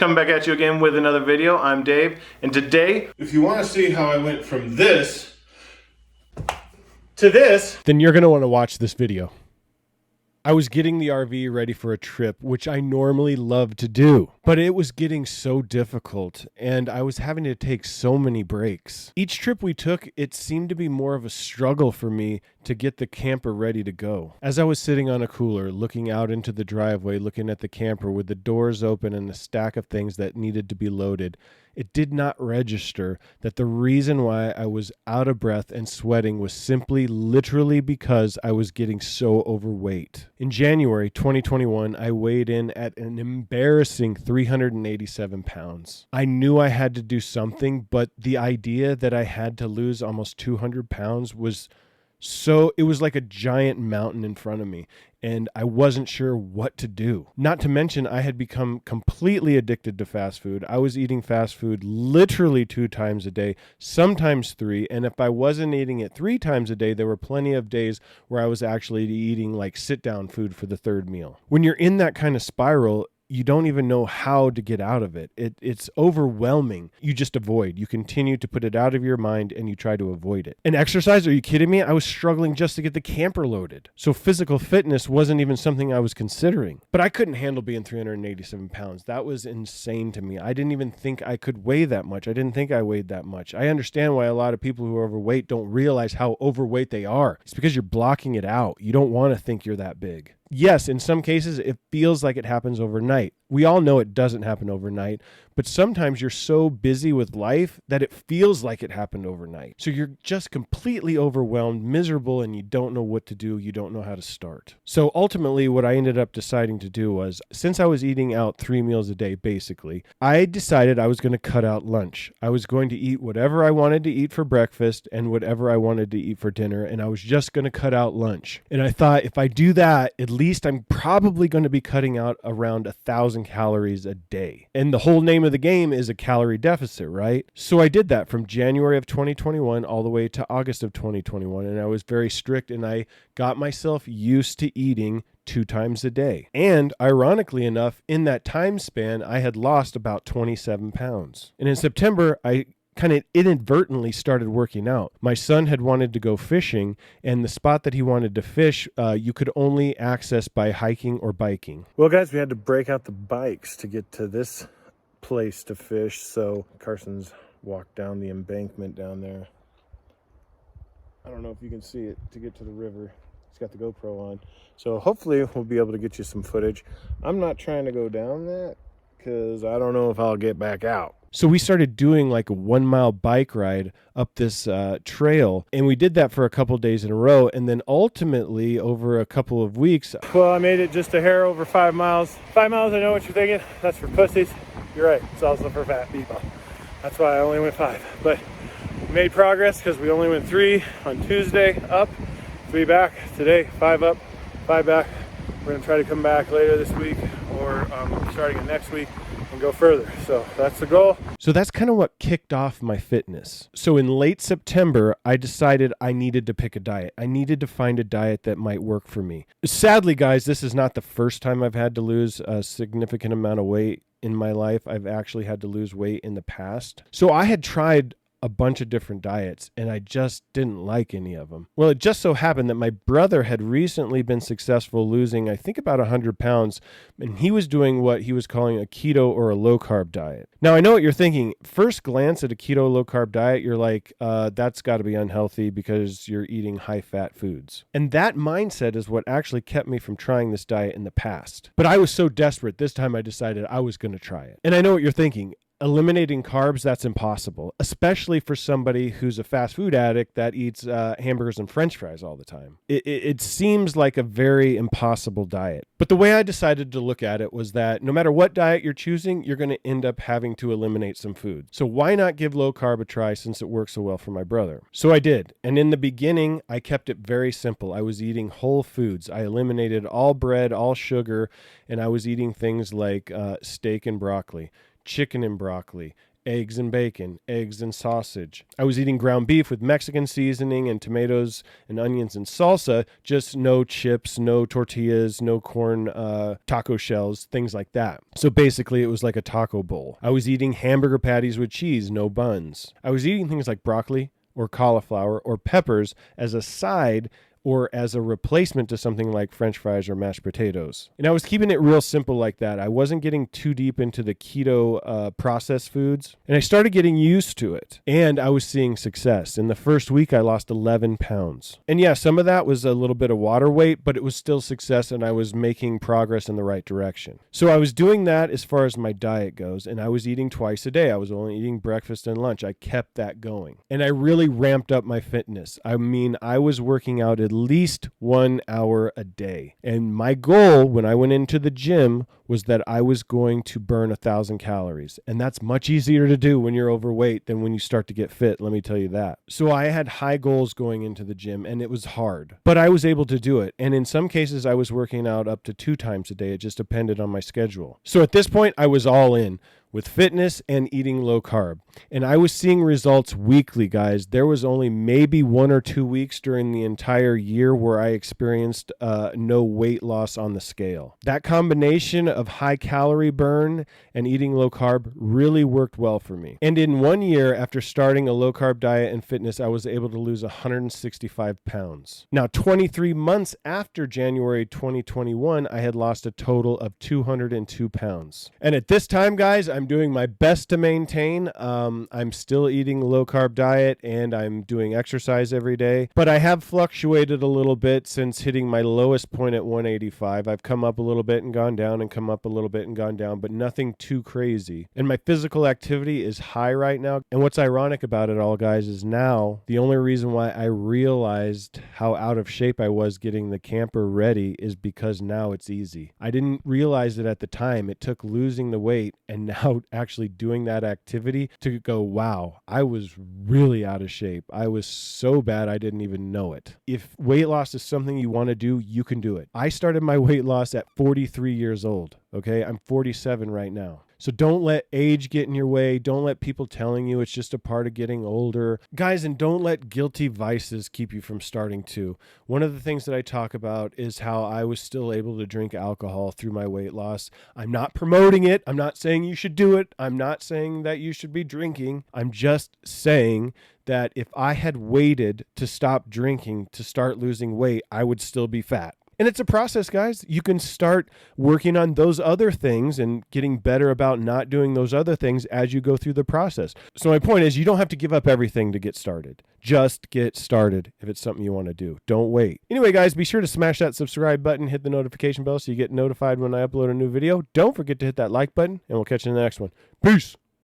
Coming back at you again with another video. I'm Dave, and today, if you want to see how I went from this to this, then you're going to want to watch this video. I was getting the RV ready for a trip, which I normally love to do, but it was getting so difficult and I was having to take so many breaks. Each trip we took, it seemed to be more of a struggle for me to get the camper ready to go. As I was sitting on a cooler, looking out into the driveway, looking at the camper with the doors open and a stack of things that needed to be loaded, it did not register that the reason why I was out of breath and sweating was simply literally because I was getting so overweight. In January 2021, I weighed in at an embarrassing 387 pounds. I knew I had to do something, but the idea that I had to lose almost 200 pounds was it was like a giant mountain in front of me, and I wasn't sure what to do. Not to mention, I had become completely addicted to fast food. I was eating fast food literally 2 times a day, sometimes 3, and if I wasn't eating it 3 times a day, there were plenty of days where I was actually eating like sit-down food for the 3rd meal. When you're in that kind of spiral, you don't even know how to get out of it. It's overwhelming. You just avoid. You continue to put it out of your mind and you try to avoid it. And exercise, are you kidding me? I was struggling just to get the camper loaded. So physical fitness wasn't even something I was considering. But I couldn't handle being 387 pounds. That was insane to me. I didn't even think I could weigh that much. I didn't think I weighed that much. I understand why a lot of people who are overweight don't realize how overweight they are. It's because you're blocking it out. You don't want to think you're that big. Yes, in some cases, it feels like it happens overnight. We all know it doesn't happen overnight, but sometimes you're so busy with life that it feels like it happened overnight. So you're just completely overwhelmed, miserable, and you don't know what to do. You don't know how to start. So ultimately, what I ended up deciding to do was, since I was eating out 3 meals a day, basically, I decided I was going to cut out lunch. I was going to eat whatever I wanted to eat for breakfast and whatever I wanted to eat for dinner, and I was just going to cut out lunch. And I thought, if I do that, at least I'm probably going to be cutting out around 1,000 calories a day. And the whole name of the game is a calorie deficit, right? So I did that from January of 2021 all the way to August of 2021. And I was very strict and I got myself used to eating 2 times a day. And ironically enough, in that time span, I had lost about 27 pounds. And in September, I kind of inadvertently started working out. My son had wanted to go fishing, and the spot that he wanted to fish, you could only access by hiking or biking. Well, guys, we had to break out the bikes to get to this place to fish, so Carson's walked down the embankment down there. I don't know if you can see it to get to the river. He's got the GoPro on. So hopefully we'll be able to get you some footage. I'm not trying to go down that because I don't know if I'll get back out. So we started doing like a 1-mile bike ride up this trail, and we did that for a couple days in a row, and then ultimately over a couple of weeks. Well, I made it just a hair over 5 miles. 5 miles, I know what you're thinking. That's for pussies. You're right. It's also for fat people. That's why I only went 5. But we made progress because we only went 3 on Tuesday up, 3 back. Today, 5 up, 5 back. We're going to try to come back later this week or starting it next week and go further. So that's the goal. So that's kind of what kicked off my fitness. So in late September, I decided I needed to pick a diet. I needed to find a diet that might work for me. Sadly, guys, this is not the first time I've had to lose a significant amount of weight in my life. I've actually had to lose weight in the past. So I had tried a bunch of different diets, and I just didn't like any of them. Well, it just so happened that my brother had recently been successful losing, I think, about 100 pounds, and he was doing what he was calling a keto or a low-carb diet. Now, I know what you're thinking. First glance at a keto low-carb diet, you're like, that's got to be unhealthy because you're eating high-fat foods. And that mindset is what actually kept me from trying this diet in the past. But I was so desperate, this time I decided I was going to try it. And I know what you're thinking. Eliminating carbs, that's impossible, especially for somebody who's a fast food addict that eats hamburgers and French fries all the time. It seems like a very impossible diet. But the way I decided to look at it was that no matter what diet you're choosing, you're going to end up having to eliminate some food. So why not give low carb a try since it works so well for my brother? So I did. And in the beginning, I kept it very simple. I was eating whole foods. I eliminated all bread, all sugar, and I was eating things like steak and broccoli, chicken and broccoli, eggs and bacon, eggs and sausage. I was eating ground beef with Mexican seasoning and tomatoes and onions and salsa, just no chips, no tortillas, no corn taco shells, things like that. So basically it was like a taco bowl. I was eating hamburger patties with cheese, no buns. I was eating things like broccoli or cauliflower or peppers as a side or as a replacement to something like French fries or mashed potatoes. And I was keeping it real simple like that. I wasn't getting too deep into the keto processed foods, and I started getting used to it, and I was seeing success. In the first week, I lost 11 pounds. And yeah, some of that was a little bit of water weight, but it was still success, and I was making progress in the right direction. So I was doing that as far as my diet goes, and I was eating twice a day. I was only eating breakfast and lunch. I kept that going, and I really ramped up my fitness. I mean, I was working out at least 1 hour a day. And my goal when I went into the gym was that I was going to burn 1,000 calories. And that's much easier to do when you're overweight than when you start to get fit, let me tell you that. So I had high goals going into the gym, and it was hard, but I was able to do it. And in some cases, I was working out up to 2 times a day. It just depended on my schedule. So at this point, I was all in with fitness and eating low carb. And I was seeing results weekly, guys. There was only maybe 1 or 2 weeks during the entire year where I experienced no weight loss on the scale. That combination of high calorie burn and eating low carb really worked well for me. And in 1 year, after starting a low carb diet and fitness, I was able to lose 165 pounds. Now, 23 months after January 2021, I had lost a total of 202 pounds. And at this time, guys, I'm doing my best to maintain. I'm still eating a low carb diet and I'm doing exercise every day, but I have fluctuated a little bit since hitting my lowest point at 185. I've come up a little bit and gone down and come up a little bit and gone down, but nothing too crazy. And my physical activity is high right now. And what's ironic about it all, guys, is now the only reason why I realized how out of shape I was getting the camper ready is because now it's easy. I didn't realize it at the time. It took losing the weight and now actually doing that activity to go, wow, I was really out of shape. I was so bad I didn't even know it. If weight loss is something you want to do, you can do it. I started my weight loss at 43 years old. Okay, I'm 47 right now. So don't let age get in your way. Don't let people telling you it's just a part of getting older. Guys, and don't let guilty vices keep you from starting too. One of the things that I talk about is how I was still able to drink alcohol through my weight loss. I'm not promoting it. I'm not saying you should do it. I'm not saying that you should be drinking. I'm just saying that if I had waited to stop drinking to start losing weight, I would still be fat. And it's a process, guys. You can start working on those other things and getting better about not doing those other things as you go through the process. So my point is, you don't have to give up everything to get started. Just get started if it's something you want to do. Don't wait. Anyway, guys, be sure to smash that subscribe button, hit the notification bell so you get notified when I upload a new video. Don't forget to hit that like button, and we'll catch you in the next one. Peace.